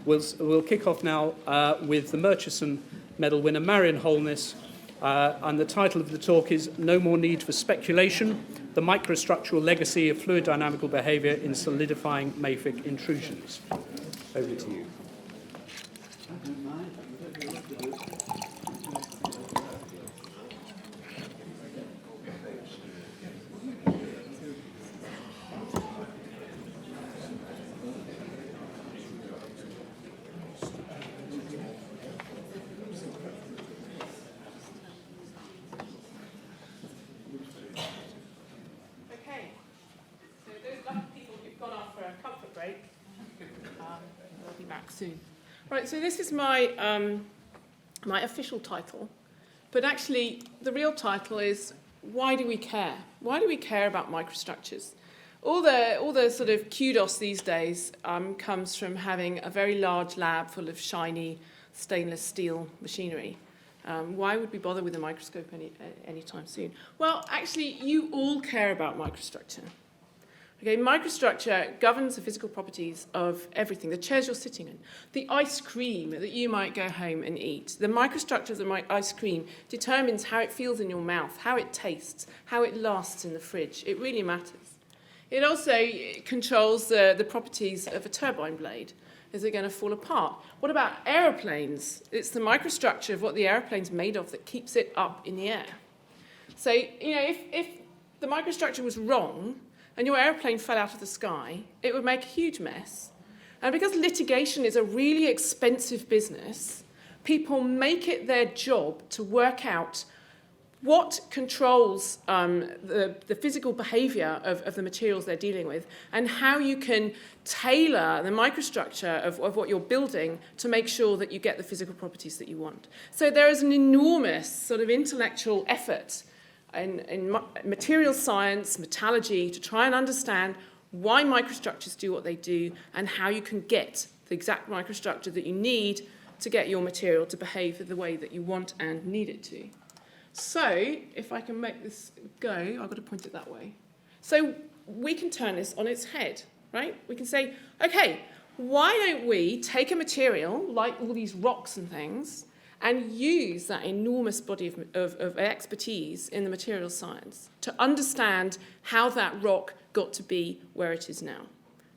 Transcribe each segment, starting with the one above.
We'll kick off now with the Murchison medal winner, Marian Holness, and the title of the talk is No More Need for Speculation, the Microstructural Legacy of Fluid Dynamical Behaviour in Solidifying Mafic Intrusions. Over to you. Soon. Right, so this is my my official title, but actually the real title is Why Do We Care? Why do we care about microstructures? All the sort of kudos these days comes from having a very large lab full of shiny stainless steel machinery. Why would we bother with a microscope anytime soon? Well, actually, you all care about microstructure. Okay, microstructure governs the physical properties of everything, the chairs you're sitting in, the ice cream that you might go home and eat. The microstructure of the ice cream determines how it feels in your mouth, how it tastes, how it lasts in the fridge. It really matters. It also controls the properties of a turbine blade. Is it going to fall apart? What about aeroplanes? It's the microstructure of what the aeroplane's made of that keeps it up in the air. So, you know, if the microstructure was wrong, and your aeroplane fell out of the sky, it would make a huge mess. And because litigation is a really expensive business, people make it their job to work out what controls the physical behaviour of the materials they're dealing with and how you can tailor the microstructure of what you're building to make sure that you get the physical properties that you want. So there is an enormous sort of intellectual effort in material science, metallurgy, to try and understand why microstructures do what they do and how you can get the exact microstructure that you need to get your material to behave the way that you want and need it to. So, if I can make this go, I've got to point it that way. So we can turn this on its head, right? We can say, okay, why don't we take a material like all these rocks and things and use that enormous body of expertise in the material science to understand how that rock got to be where it is now.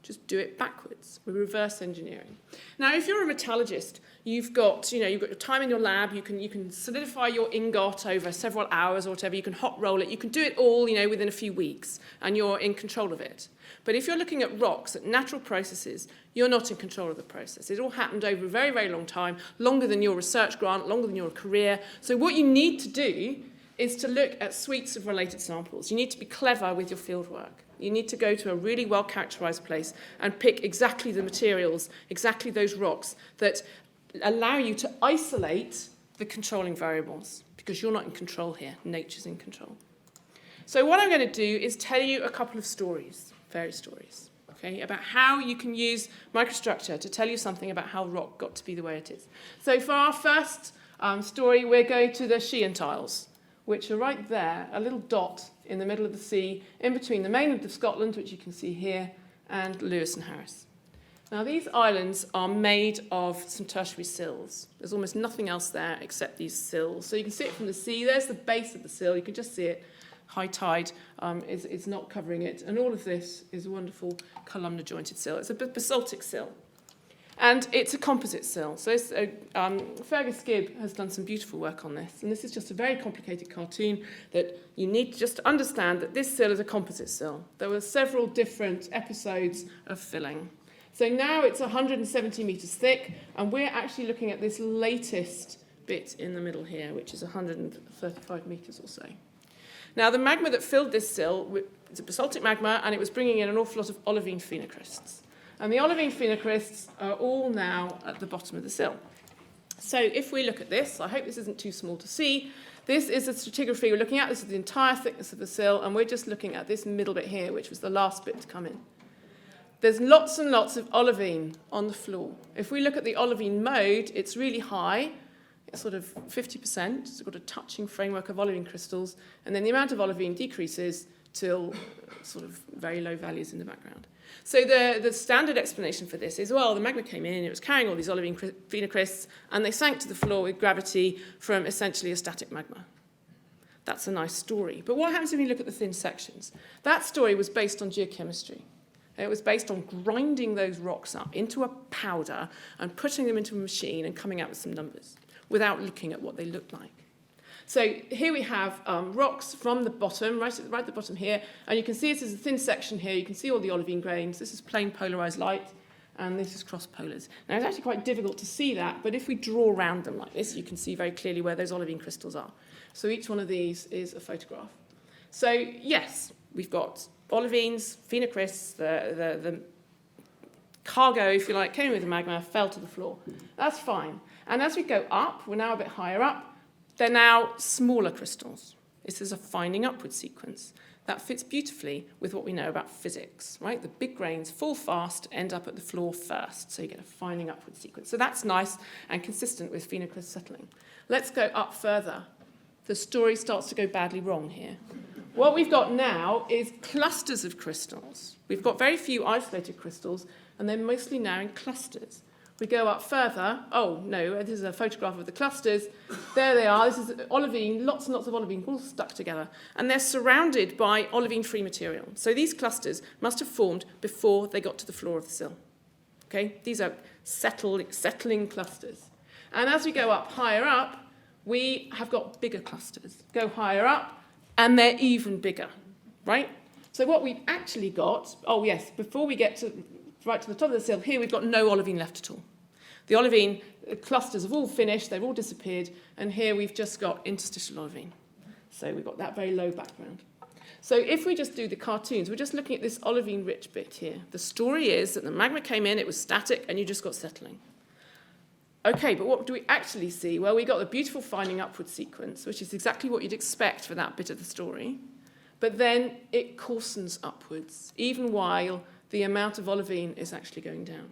Just do it backwards. We're reverse engineering. Now, if you're a metallurgist, you've got your time in your lab. You can solidify your ingot over several hours or whatever. You can hot roll it. You can do it all, within a few weeks, and you're in control of it. But if you're looking at rocks, at natural processes, you're not in control of the process. It all happened over a very, very long time, longer than your research grant, longer than your career. So what you need to do is to look at suites of related samples. You need to be clever with your fieldwork. You need to go to a really well-characterized place and pick exactly the materials, exactly those rocks that allow you to isolate the controlling variables, because you're not in control here. Nature's in control. So what I'm going to do is tell you a couple of stories, fairy stories, okay, about how you can use microstructure to tell you something about how rock got to be the way it is. So for our first story, we're going to the Sheehan Tiles, which are right there, a little dot in the middle of the sea, in between the mainland of Scotland, which you can see here, and Lewis and Harris. Now, these islands are made of some tertiary sills. There's almost nothing else there except these sills. So you can see it from the sea. There's the base of the sill. You can just see it. High tide is not covering it. And all of this is a wonderful columnar jointed sill. It's a basaltic sill. And it's a composite sill. So Fergus Gibb has done some beautiful work on this. And this is just a very complicated cartoon that you need just to understand that this sill is a composite sill. There were several different episodes of filling. So now it's 170 metres thick, and we're actually looking at this latest bit in the middle here, which is 135 metres or so. Now, the magma that filled this sill is a basaltic magma, and it was bringing in an awful lot of olivine phenocrysts. And the olivine phenocrysts are all now at the bottom of the sill. So if we look at this, I hope this isn't too small to see, this is the stratigraphy we're looking at. This is the entire thickness of the sill, and we're just looking at this middle bit here, which was the last bit to come in. There's lots and lots of olivine on the floor. If we look at the olivine mode, it's really high. It's sort of 50%. It's got a touching framework of olivine crystals. And then the amount of olivine decreases till sort of very low values in the background. So the standard explanation for this is, well, the magma came in, it was carrying all these olivine phenocrysts, and they sank to the floor with gravity from essentially a static magma. That's a nice story. But what happens if you look at the thin sections? That story was based on geochemistry. It was based on grinding those rocks up into a powder and putting them into a machine and coming out with some numbers without looking at what they looked like. So here we have rocks from the bottom, right at the bottom here, and you can see this is a thin section here. You can see all the olivine grains. This is plain polarized light, and this is cross polars. Now, it's actually quite difficult to see that, but if we draw around them like this, you can see very clearly where those olivine crystals are. So each one of these is a photograph. So yes, we've got olivines, phenocrysts, the cargo, if you like, came with the magma, fell to the floor. That's fine. And as we go up, we're now a bit higher up, they're now smaller crystals. This is a fining upward sequence. That fits beautifully with what we know about physics, right? The big grains fall fast, end up at the floor first, so you get a fining upward sequence. So that's nice and consistent with phenocryst settling. Let's go up further. The story starts to go badly wrong here. What we've got now is clusters of crystals. We've got very few isolated crystals, and they're mostly now in clusters. We go up further. Oh, no, this is a photograph of the clusters. There they are. This is olivine, lots and lots of olivine all stuck together. And they're surrounded by olivine-free material. So these clusters must have formed before they got to the floor of the sill. Okay? These are settling clusters. And as we go up higher up, we have got bigger clusters. Go higher up, and they're even bigger, right? So what we've actually got, oh, yes, before we get to right to the top of the sill, here we've got no olivine left at all. The olivine clusters have all finished, they've all disappeared, and here we've just got interstitial olivine. So we've got that very low background. So if we just do the cartoons, we're just looking at this olivine-rich bit here. The story is that the magma came in, it was static, and you just got settling. Okay, but what do we actually see? Well, we got the beautiful fining upward sequence, which is exactly what you'd expect for that bit of the story. But then it coarsens upwards, even while the amount of olivine is actually going down.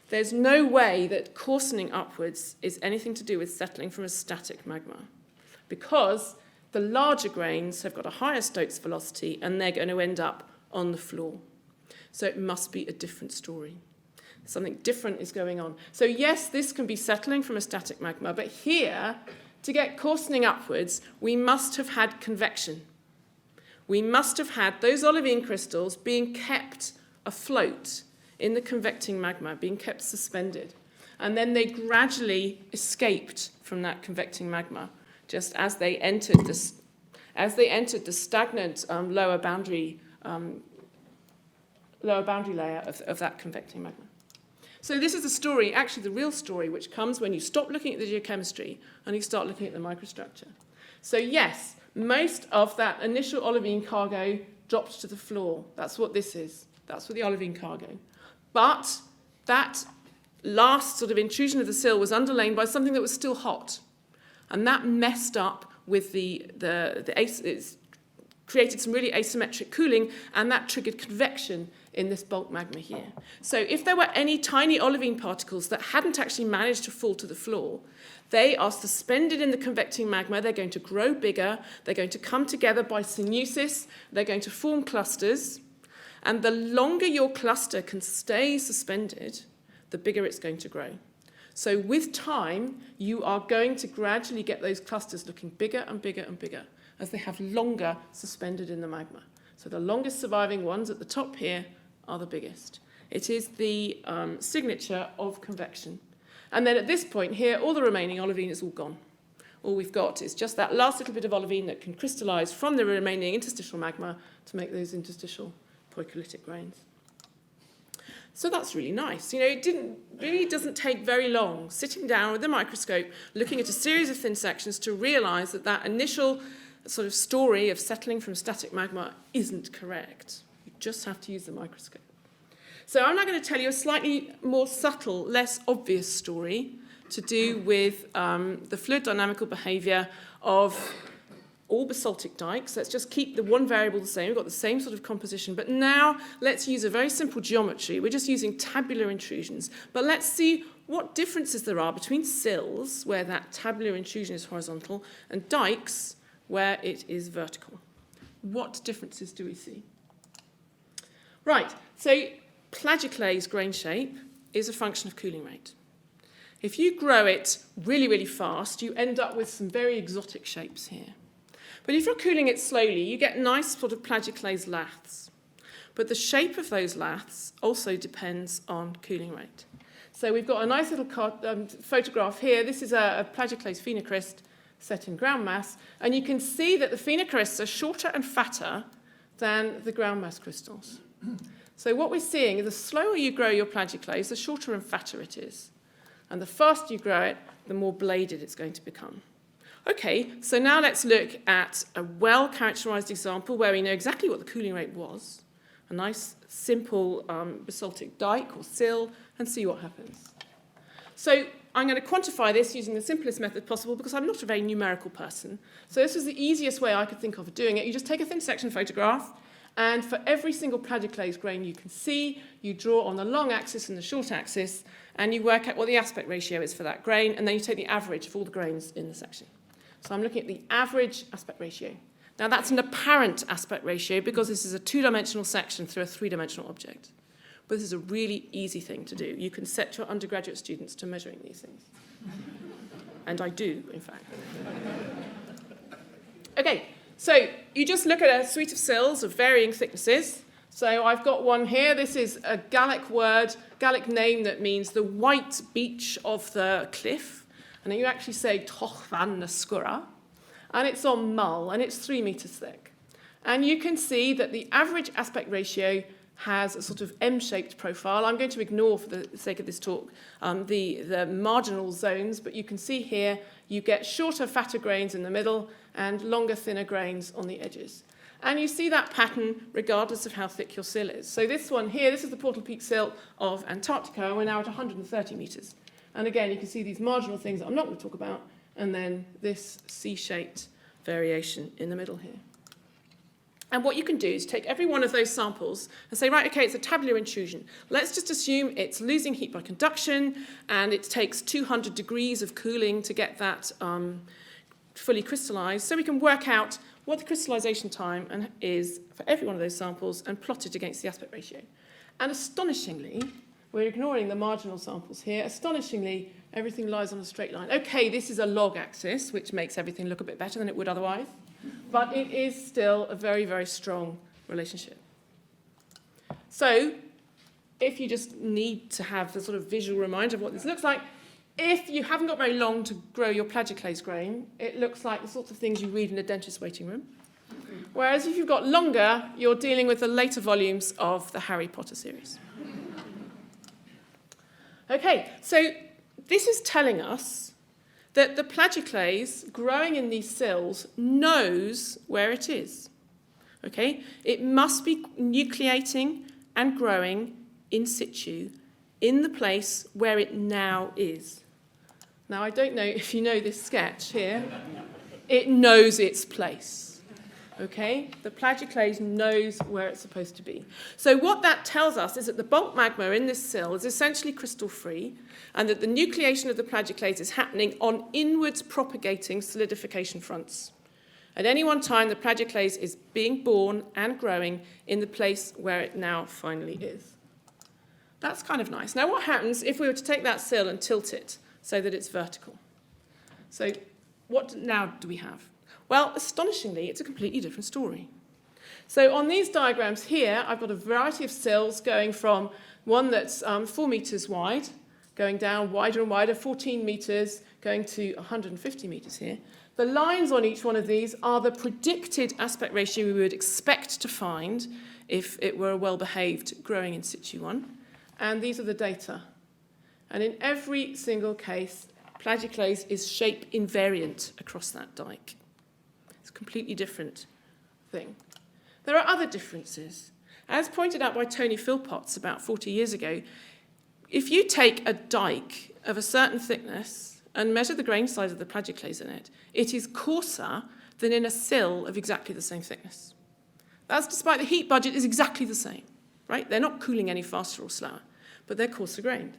There's no way that coarsening upwards is anything to do with settling from a static magma, because the larger grains have got a higher Stokes velocity and they're going to end up on the floor. So it must be a different story. Something different is going on. So yes, this can be settling from a static magma, but here, to get coarsening upwards, we must have had convection. We must have had those olivine crystals being kept afloat in the convecting magma, being kept suspended. And then they gradually escaped from that convecting magma, just as they entered the stagnant lower boundary layer of that convecting magma. So this is a story, actually the real story, which comes when you stop looking at the geochemistry and you start looking at the microstructure. So yes, most of that initial olivine cargo dropped to the floor. That's what this is. That's for the olivine cargo. But that last sort of intrusion of the sill was underlain by something that was still hot. And that messed up with it's created some really asymmetric cooling, and that triggered convection in this bulk magma here. So if there were any tiny olivine particles that hadn't actually managed to fall to the floor, they are suspended in the convecting magma. They're going to grow bigger. They're going to come together by synusis. They're going to form clusters. And the longer your cluster can stay suspended, the bigger it's going to grow. So with time, you are going to gradually get those clusters looking bigger and bigger and bigger as they have longer suspended in the magma. So the longest surviving ones at the top here are the biggest. It is the signature of convection. And then at this point here, all the remaining olivine is all gone. All we've got is just that last little bit of olivine that can crystallize from the remaining interstitial magma to make those interstitial poikilotic grains. So that's really nice. You know, it really doesn't take very long sitting down with a microscope, looking at a series of thin sections to realize that that initial sort of story of settling from static magma isn't correct. You just have to use the microscope. So I'm now going to tell you a slightly more subtle, less obvious story to do with the fluid dynamical behaviour of all basaltic dikes. Let's just keep the one variable the same. We've got the same sort of composition, but now let's use a very simple geometry. We're just using tabular intrusions, but let's see what differences there are between sills, where that tabular intrusion is horizontal, and dikes, where it is vertical. What differences do we see? Right, so plagioclase grain shape is a function of cooling rate. If you grow it really, really fast, you end up with some very exotic shapes here. But if you're cooling it slowly, you get nice sort of plagioclase laths. But the shape of those laths also depends on cooling rate. So we've got a nice little photograph here. This is a plagioclase phenocryst set in ground mass. And you can see that the phenocrysts are shorter and fatter than the ground mass crystals. So what we're seeing is the slower you grow your plagioclase, the shorter and fatter it is. And the faster you grow it, the more bladed it's going to become. Okay, so now let's look at a well-characterized example where we know exactly what the cooling rate was. A nice, simple basaltic dike or sill, and see what happens. So I'm going to quantify this using the simplest method possible because I'm not a very numerical person. So this is the easiest way I could think of doing it. You just take a thin section photograph, and for every single plagioclase grain you can see, you draw on the long axis and the short axis, and you work out what the aspect ratio is for that grain, and then you take the average of all the grains in the section. So I'm looking at the average aspect ratio. Now that's an apparent aspect ratio because this is a two-dimensional section through a three-dimensional object. But this is a really easy thing to do. You can set your undergraduate students to measuring these things. And I do, in fact. Okay, so you just look at a suite of sills of varying thicknesses. So I've got one here. This is a Gallic word, Gallic name that means the white beach of the cliff. And then you actually say Tochvan na Skura. And it's on mull, and it's 3 meters thick. And you can see that the average aspect ratio has a sort of M-shaped profile. I'm going to ignore, for the sake of this talk, the marginal zones, but you can see here you get shorter, fatter grains in the middle and longer, thinner grains on the edges. And you see that pattern regardless of how thick your sill is. So this one here, this is the Portal Peak sill of Antarctica, and we're now at 130 meters. And again, you can see these marginal things that I'm not going to talk about, and then this C-shaped variation in the middle here. And what you can do is take every one of those samples and say, right, okay, it's a tabular intrusion. Let's just assume it's losing heat by conduction, and it takes 200 degrees of cooling to get that fully crystallized. So we can work out what the crystallization time is for every one of those samples and plot it against the aspect ratio. And astonishingly, we're ignoring the marginal samples here. Astonishingly, everything lies on a straight line. Okay, this is a log axis, which makes everything look a bit better than it would otherwise. But it is still a very, very strong relationship. So if you just need to have the sort of visual reminder of what this looks like, if you haven't got very long to grow your plagioclase grain, it looks like the sorts of things you read in a dentist's waiting room. Whereas if you've got longer, you're dealing with the later volumes of the Harry Potter series. Okay, so this is telling us that the plagioclase growing in these sills knows where it is. Okay? It must be nucleating and growing in situ in the place where it now is. Now, I don't know if you know this sketch here. It knows its place. Okay? The plagioclase knows where it's supposed to be. So what that tells us is that the bulk magma in this sill is essentially crystal-free, and that the nucleation of the plagioclase is happening on inwards propagating solidification fronts. At any one time, the plagioclase is being born and growing in the place where it now finally is. That's kind of nice. Now, what happens if we were to take that sill and tilt it so that it's vertical? So what now do we have? Well, astonishingly, it's a completely different story. So on these diagrams here, I've got a variety of sills going from one that's 4 meters wide, going down wider and wider, 14 meters, going to 150 meters here. The lines on each one of these are the predicted aspect ratio we would expect to find if it were a well-behaved growing in situ one. And these are the data. And in every single case, plagioclase is shape invariant across that dike. It's a completely different thing. There are other differences. As pointed out by Tony Philpotts about 40 years ago, if you take a dike of a certain thickness and measure the grain size of the plagioclase in it, it is coarser than in a sill of exactly the same thickness. That's despite the heat budget is exactly the same, right? They're not cooling any faster or slower, but they're coarser grained.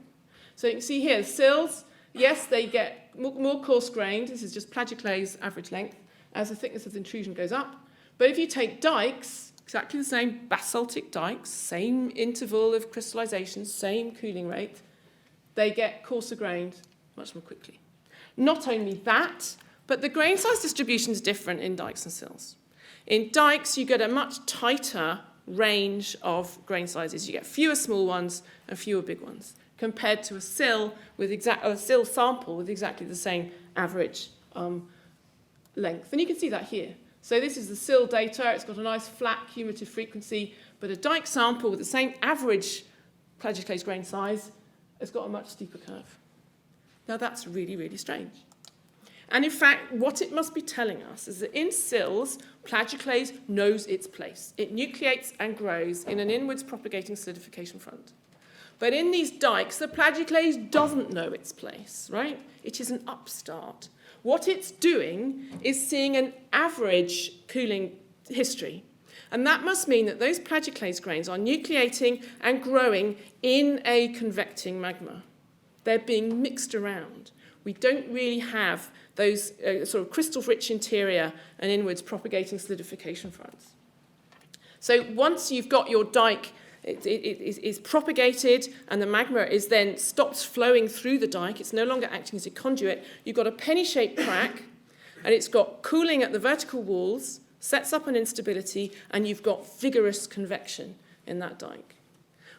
So you can see here, sills, yes, they get more coarse grained. This is just plagioclase average length as the thickness of the intrusion goes up. But if you take dikes, exactly the same basaltic dikes, same interval of crystallization, same cooling rate, they get coarser grained much more quickly. Not only that, but the grain size distribution is different in dikes and sills. In dikes, you get a much tighter range of grain sizes. You get fewer small ones and fewer big ones, compared to a sill sample with exactly the same average length. And you can see that here. So this is the sill data. It's got a nice flat cumulative frequency, but a dike sample with the same average plagioclase grain size has got a much steeper curve. Now that's really, really strange. And in fact, what it must be telling us is that in sills, plagioclase knows its place. It nucleates and grows in an inwards propagating solidification front. But in these dikes, the plagioclase doesn't know its place, right? It is an upstart. What it's doing is seeing an average cooling history. And that must mean that those plagioclase grains are nucleating and growing in a convecting magma. They're being mixed around. We don't really have those sort of crystal-rich interior and inwards propagating solidification fronts. So once you've got your dike, it is propagated and the magma is then stops flowing through the dike, it's no longer acting as a conduit, you've got a penny-shaped crack and it's got cooling at the vertical walls, sets up an instability, and you've got vigorous convection in that dike.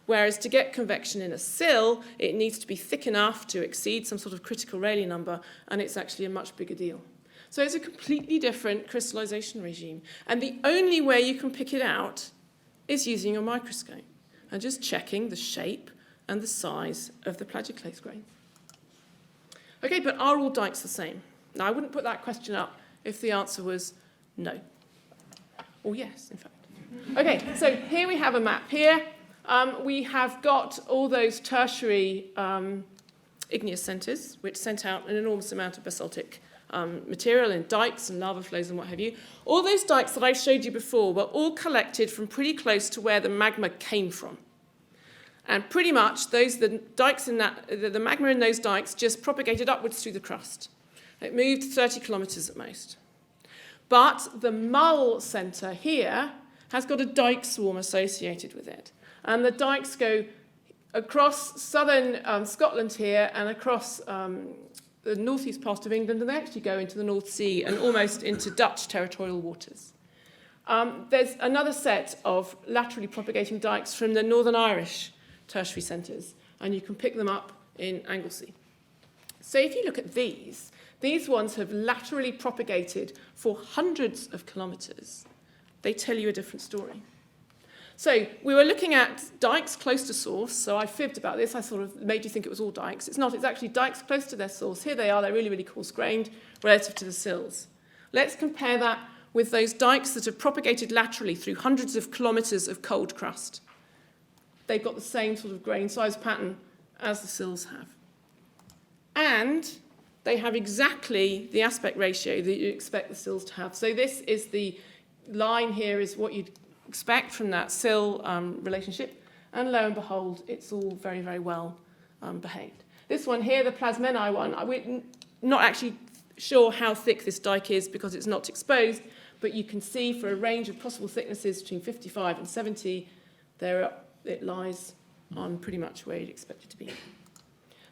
Whereas to get convection in a sill, it needs to be thick enough to exceed some sort of critical Rayleigh number, and it's actually a much bigger deal. So it's a completely different crystallization regime. And the only way you can pick it out is using your microscope and just checking the shape and the size of the plagioclase grain. Okay, but are all dikes the same? Now, I wouldn't put that question up if the answer was no. Or yes, in fact. Okay, so here we have a map here. We have got all those tertiary igneous centres, which sent out an enormous amount of basaltic material in dikes and lava flows and what have you. All those dikes that I showed you before were all collected from pretty close to where the magma came from. And pretty much the magma in those dikes just propagated upwards through the crust. It moved 30 kilometres at most. But the Mull centre here has got a dike swarm associated with it. And the dikes go across southern Scotland here and across the northeast part of England, and they actually go into the North Sea and almost into Dutch territorial waters. There's another set of laterally propagating dikes from the Northern Irish tertiary centres, and you can pick them up in Anglesey. So if you look at these ones have laterally propagated for hundreds of kilometres. They tell you a different story. So we were looking at dikes close to source, so I fibbed about this. I sort of made you think it was all dikes. It's not. It's actually dikes close to their source. Here they are. They're really, really coarse-grained relative to the sills. Let's compare that with those dikes that have propagated laterally through hundreds of kilometres of cold crust. They've got the same sort of grain size pattern as the sills have. And they have exactly the aspect ratio that you expect the sills to have. So this is the line here is what you'd expect from that sill relationship, and lo and behold, it's all very, very well behaved. This one here, the Plasmeni one, we're not actually sure how thick this dike is because it's not exposed, but you can see for a range of possible thicknesses between 55 and 70, it lies on pretty much where you'd expect it to be.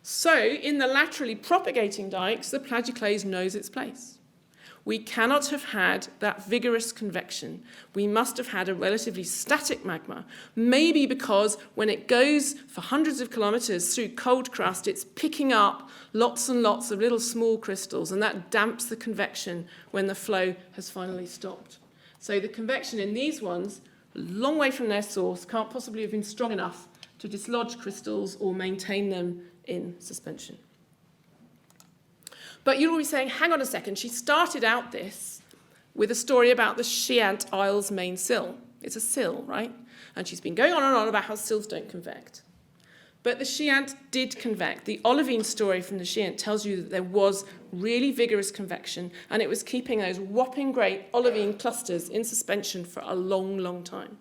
So in the laterally propagating dikes, the plagioclase knows its place. We cannot have had that vigorous convection. We must have had a relatively static magma, maybe because when it goes for hundreds of kilometres through cold crust, it's picking up lots and lots of little small crystals, and that damps the convection when the flow has finally stopped. So the convection in these ones, a long way from their source, can't possibly have been strong enough to dislodge crystals or maintain them in suspension. But you're always saying, hang on a second, she started out this with a story about the Chiant Isles main sill. It's a sill, right? And she's been going on and on about how sills don't convect. But the Chiant did convect. The olivine story from the Chiant tells you that there was really vigorous convection, and it was keeping those whopping great olivine clusters in suspension for a long, long time.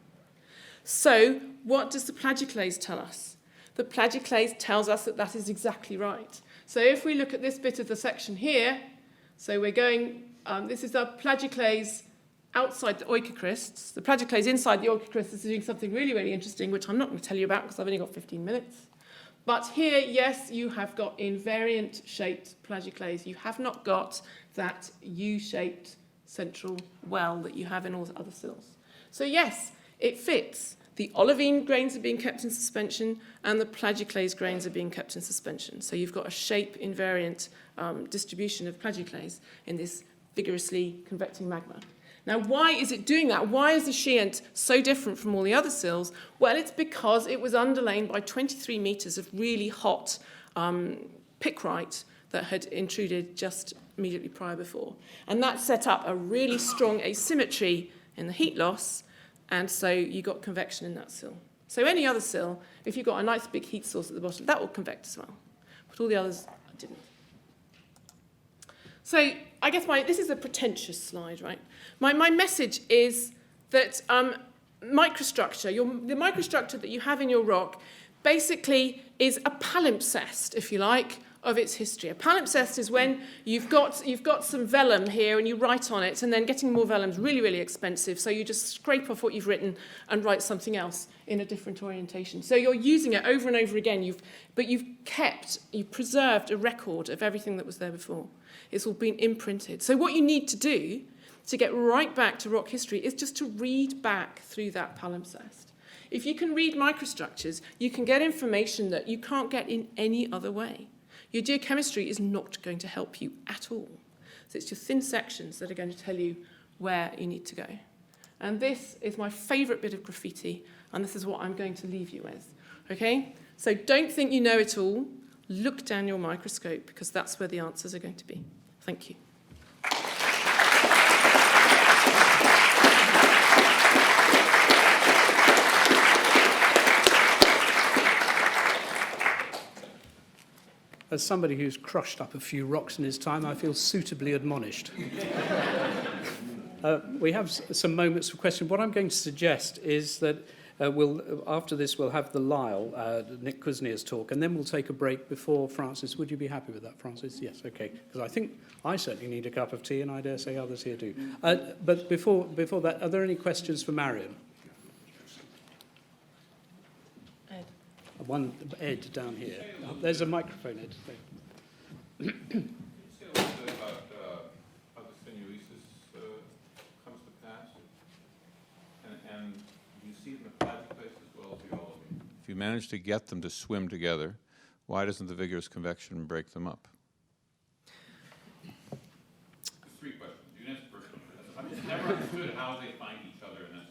So what does the plagioclase tell us? The plagioclase tells us that that is exactly right. So if we look at this bit of the section here, so we're going, this is the plagioclase outside the oikocrysts. The plagioclase inside the oikocrysts is doing something really, really interesting, which I'm not going to tell you about because I've only got 15 minutes. But here, yes, you have got invariant-shaped plagioclase. You have not got that U-shaped central well that you have in all the other sills. So yes, it fits. The olivine grains are being kept in suspension and the plagioclase grains are being kept in suspension. So you've got a shape invariant distribution of plagioclase in this vigorously convecting magma. Now, why is it doing that? Why is the Chiant so different from all the other sills? Well, it's because it was underlain by 23 metres of really hot pickrite that had intruded just immediately prior before. And that set up a really strong asymmetry in the heat loss, and so you got convection in that sill. So any other sill, if you've got a nice big heat source at the bottom, that will convect as well. But all the others didn't. So I guess this is a pretentious slide, right? My message is that microstructure, the microstructure that you have in your rock basically is a palimpsest, if you like, of its history. A palimpsest is when you've got some vellum here and you write on it, and then getting more vellum is really, really expensive, so you just scrape off what you've written and write something else in a different orientation. So you're using it over and over again, but you've preserved a record of everything that was there before. It's all been imprinted. So what you need to do to get right back to rock history is just to read back through that palimpsest. If you can read microstructures, you can get information that you can't get in any other way. Your geochemistry is not going to help you at all. So it's your thin sections that are going to tell you where you need to go. And this is my favourite bit of graffiti, and this is what I'm going to leave you with. Okay? So don't think you know it all. Look down your microscope, because that's where the answers are going to be. Thank you. As somebody who's crushed up a few rocks in his time, I feel suitably admonished. We have some moments of question. What I'm going to suggest is that after this, we'll have the Lyle, Nick Kuznier's talk, and then we'll take a break before Francis. Would you be happy with that, Francis? Yes, okay. Because I think I certainly need a cup of tea, and I dare say others here do. But before that, are there any questions for Marian? One Ed down here. There's a microphone, Ed. Say a little bit about how the synuesis comes to pass, and you see it in the plagioclase as well as the olivine. If you manage to get them to swim together, why doesn't the vigorous convection break them up? Three questions. You can answer the first one. I've never understood how they find each other in that.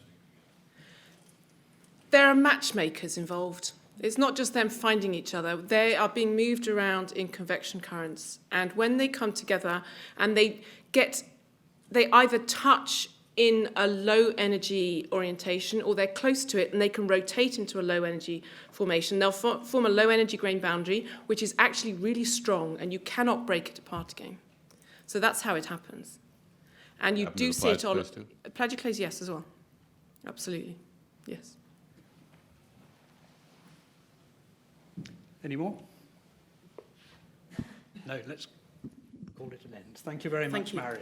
There are matchmakers involved. It's not just them finding each other. They are being moved around in convection currents. And when they come together and they either touch in a low energy orientation or they're close to it and they can rotate into a low energy formation, they'll form a low energy grain boundary, which is actually really strong and you cannot break it apart again. So that's how it happens. And you do see it on plagioclase, yes, as well. Absolutely, yes. Any more? No, let's call it an end. Thank you very much, Marian.